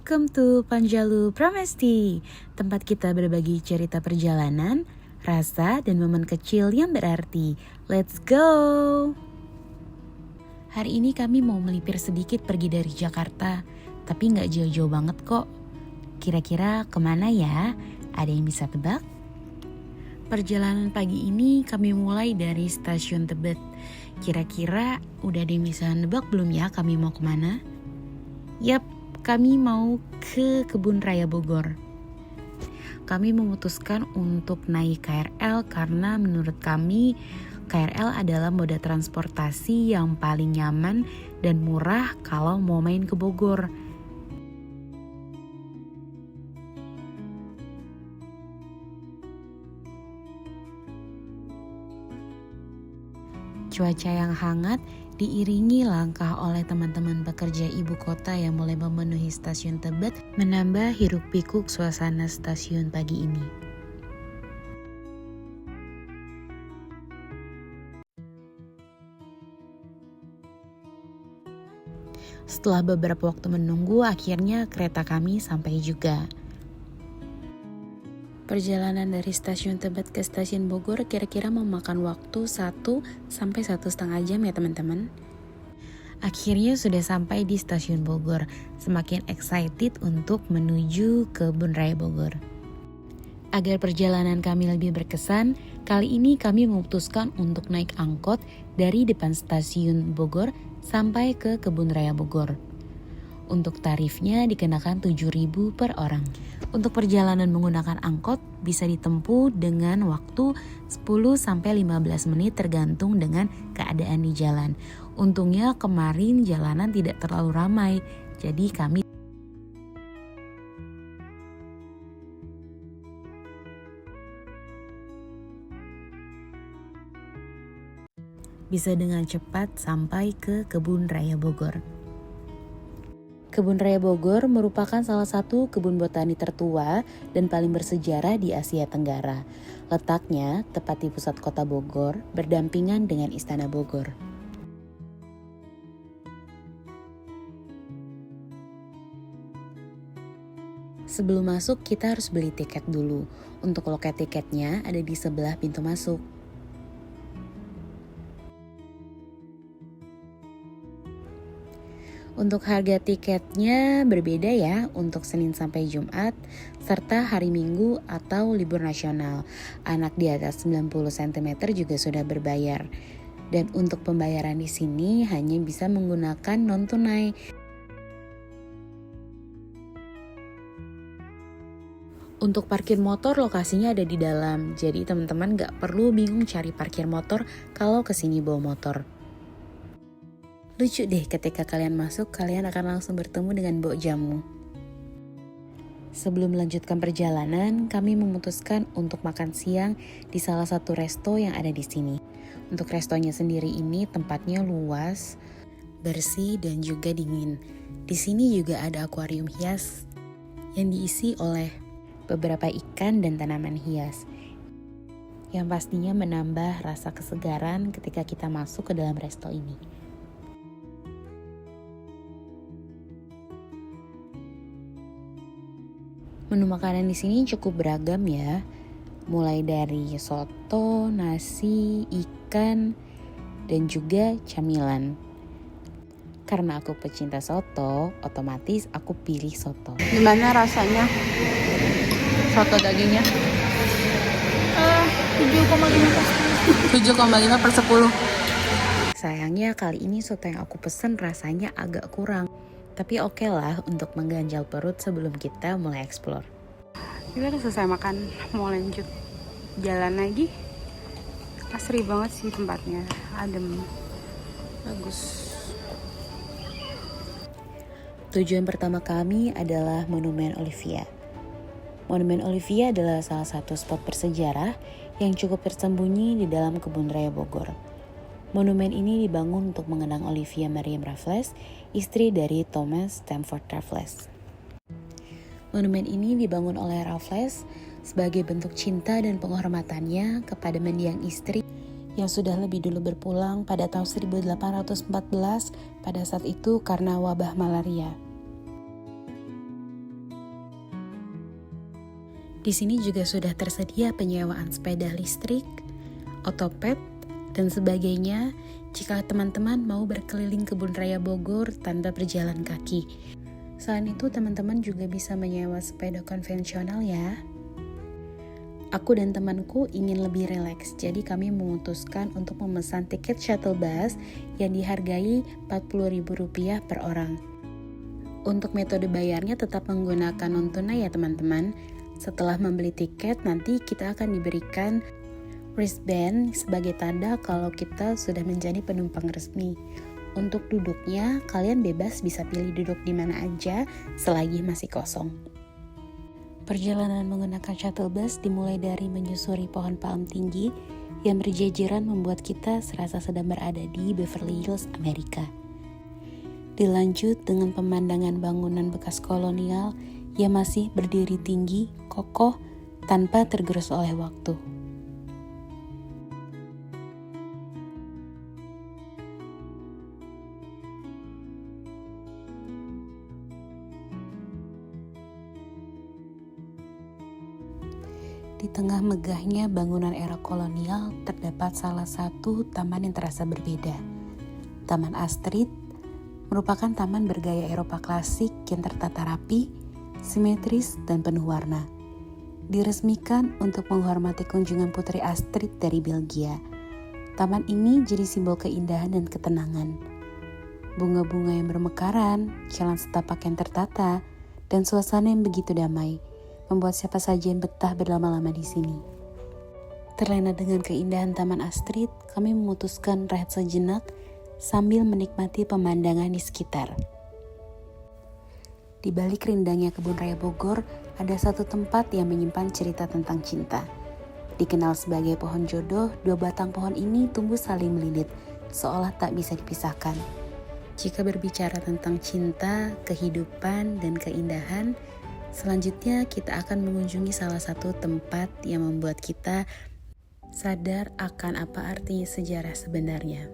Welcome to Panjalu Pramesti, tempat kita berbagi cerita perjalanan, rasa, dan momen kecil yang berarti. Let's go! Hari ini kami mau melipir sedikit pergi dari Jakarta, tapi nggak jauh-jauh banget kok. Kira-kira kemana ya? Ada yang bisa tebak? Perjalanan pagi ini kami mulai dari stasiun Tebet. Kira-kira udah ada yang bisa nebak belum ya kami mau kemana? Yap, kami mau ke Kebun Raya Bogor. Kami memutuskan untuk naik KRL karena menurut kami KRL adalah moda transportasi yang paling nyaman dan murah kalau mau main ke Bogor. Cuaca yang hangat diiringi langkah oleh teman-teman pekerja ibu kota yang mulai memenuhi stasiun Tebet, menambah hiruk pikuk suasana stasiun pagi ini. Setelah beberapa waktu menunggu, akhirnya kereta kami sampai juga. Perjalanan dari stasiun Tebet ke stasiun Bogor kira-kira memakan waktu 1 sampai 1,5 jam ya teman-teman. Akhirnya sudah sampai di stasiun Bogor, semakin excited untuk menuju ke Kebun Raya Bogor. Agar perjalanan kami lebih berkesan, kali ini kami memutuskan untuk naik angkot dari depan stasiun Bogor sampai ke Kebun Raya Bogor. Untuk tarifnya dikenakan 7.000 per orang. Untuk perjalanan menggunakan angkot bisa ditempuh dengan waktu 10-15 menit tergantung dengan keadaan di jalan. Untungnya kemarin jalanan tidak terlalu ramai, jadi kami bisa dengan cepat sampai ke Kebun Raya Bogor. Kebun Raya Bogor merupakan salah satu kebun botani tertua dan paling bersejarah di Asia Tenggara. Letaknya tepat di pusat kota Bogor, berdampingan dengan Istana Bogor. Sebelum masuk kita harus beli tiket dulu. Untuk loket tiketnya ada di sebelah pintu masuk. Untuk harga tiketnya berbeda ya untuk Senin sampai Jumat, serta hari Minggu atau libur nasional. Anak di atas 90 cm juga sudah berbayar. Dan untuk pembayaran di sini hanya bisa menggunakan non-tunai. Untuk parkir motor lokasinya ada di dalam, jadi teman-teman gak perlu bingung cari parkir motor kalau kesini bawa motor. Lucu deh ketika kalian masuk, kalian akan langsung bertemu dengan Mbok Jamu. Sebelum melanjutkan perjalanan, kami memutuskan untuk makan siang di salah satu resto yang ada di sini. Untuk restonya sendiri ini tempatnya luas, bersih dan juga dingin. Di sini juga ada akuarium hias yang diisi oleh beberapa ikan dan tanaman hias. Yang pastinya menambah rasa kesegaran ketika kita masuk ke dalam resto ini. Menu makanan di sini cukup beragam ya, mulai dari soto, nasi, ikan, dan juga camilan. Karena aku pecinta soto, otomatis aku pilih soto. Gimana rasanya? Soto dagingnya? 7,5 per 10. Sayangnya kali ini soto yang aku pesen rasanya agak kurang. Tapi oke lah untuk mengganjal perut sebelum kita mulai explore. Kita udah selesai makan, mau lanjut jalan lagi. Asri banget sih tempatnya, adem, bagus. Tujuan pertama kami adalah Monumen Olivia. Monumen Olivia adalah salah satu spot bersejarah yang cukup tersembunyi di dalam Kebun Raya Bogor. Monumen ini dibangun untuk mengenang Olivia Mariam Raffles, istri dari Thomas Stamford Raffles. Monumen ini dibangun oleh Raffles sebagai bentuk cinta dan penghormatannya kepada mendiang istri yang sudah lebih dulu berpulang pada tahun 1814 pada saat itu karena wabah malaria. Di sini juga sudah tersedia penyewaan sepeda listrik, otopet, dan sebagainya jika teman-teman mau berkeliling Kebun Raya Bogor tanpa berjalan kaki. Selain itu, teman-teman juga bisa menyewa sepeda konvensional ya. Aku dan temanku ingin lebih rileks, jadi kami memutuskan untuk memesan tiket shuttle bus yang dihargai Rp40.000 per orang. Untuk metode bayarnya tetap menggunakan non-tunai ya teman-teman. Setelah membeli tiket, nanti kita akan diberikan wristband sebagai tanda kalau kita sudah menjadi penumpang resmi. Untuk duduknya, kalian bebas bisa pilih duduk di mana aja selagi masih kosong. Perjalanan menggunakan shuttle bus dimulai dari menyusuri pohon palm tinggi yang berjejeran membuat kita serasa sedang berada di Beverly Hills, Amerika. Dilanjut dengan pemandangan bangunan bekas kolonial yang masih berdiri tinggi, kokoh, tanpa tergerus oleh waktu. Di tengah megahnya bangunan era kolonial, terdapat salah satu taman yang terasa berbeda. Taman Astrid merupakan taman bergaya Eropa klasik yang tertata rapi, simetris, dan penuh warna. Diresmikan untuk menghormati kunjungan Putri Astrid dari Belgia. Taman ini jadi simbol keindahan dan ketenangan. Bunga-bunga yang bermekaran, jalan setapak yang tertata, dan suasana yang begitu damai membuat siapa saja yang betah berlama-lama di sini. Terlena dengan keindahan Taman Astrid, kami memutuskan rehat sejenak sambil menikmati pemandangan di sekitar. Di balik rindangnya Kebun Raya Bogor, ada satu tempat yang menyimpan cerita tentang cinta. Dikenal sebagai pohon jodoh, dua batang pohon ini tumbuh saling melilit, seolah tak bisa dipisahkan. Jika berbicara tentang cinta, kehidupan, dan keindahan, selanjutnya kita akan mengunjungi salah satu tempat yang membuat kita sadar akan apa artinya sejarah sebenarnya.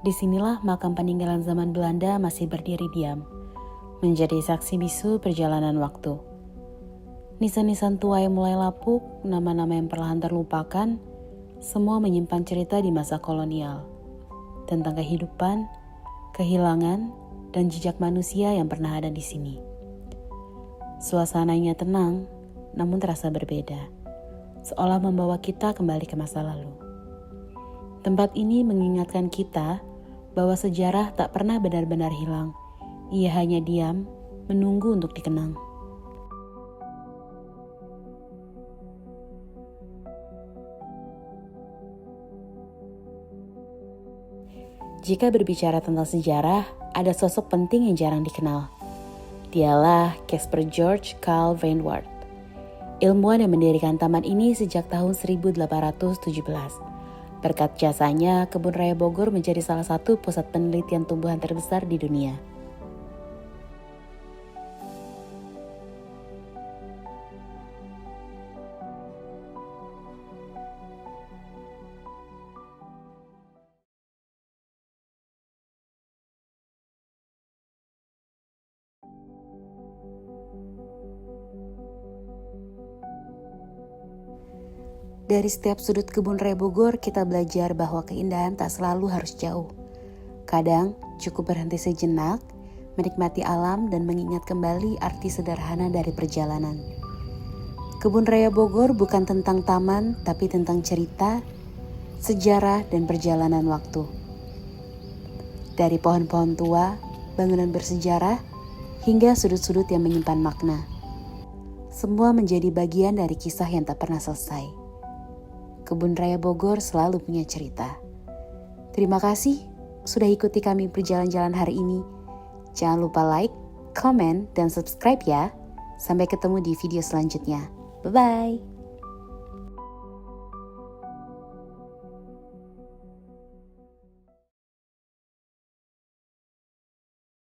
Disinilah makam peninggalan zaman Belanda masih berdiri diam, menjadi saksi bisu perjalanan waktu. Nisan-nisan tua yang mulai lapuk, nama-nama yang perlahan terlupakan, semua menyimpan cerita di masa kolonial. Tentang kehidupan, kehilangan, dan jejak manusia yang pernah ada di sini. Suasananya tenang, namun terasa berbeda. Seolah membawa kita kembali ke masa lalu. Tempat ini mengingatkan kita bahwa sejarah tak pernah benar-benar hilang. Ia hanya diam, menunggu untuk dikenang. Jika berbicara tentang sejarah, ada sosok penting yang jarang dikenal. Dialah Caspar George Karl Van't, ilmuwan yang mendirikan taman ini sejak tahun 1817. Berkat jasanya, Kebun Raya Bogor menjadi salah satu pusat penelitian tumbuhan terbesar di dunia. Dari setiap sudut Kebun Raya Bogor, kita belajar bahwa keindahan tak selalu harus jauh. Kadang cukup berhenti sejenak, menikmati alam dan mengingat kembali arti sederhana dari perjalanan. Kebun Raya Bogor bukan tentang taman, tapi tentang cerita, sejarah, dan perjalanan waktu. Dari pohon-pohon tua, bangunan bersejarah, hingga sudut-sudut yang menyimpan makna. Semua menjadi bagian dari kisah yang tak pernah selesai. Kebun Raya Bogor selalu punya cerita. Terima kasih sudah ikuti kami berjalan-jalan hari ini. Jangan lupa like, comment, dan subscribe ya. Sampai ketemu di video selanjutnya. Bye-bye.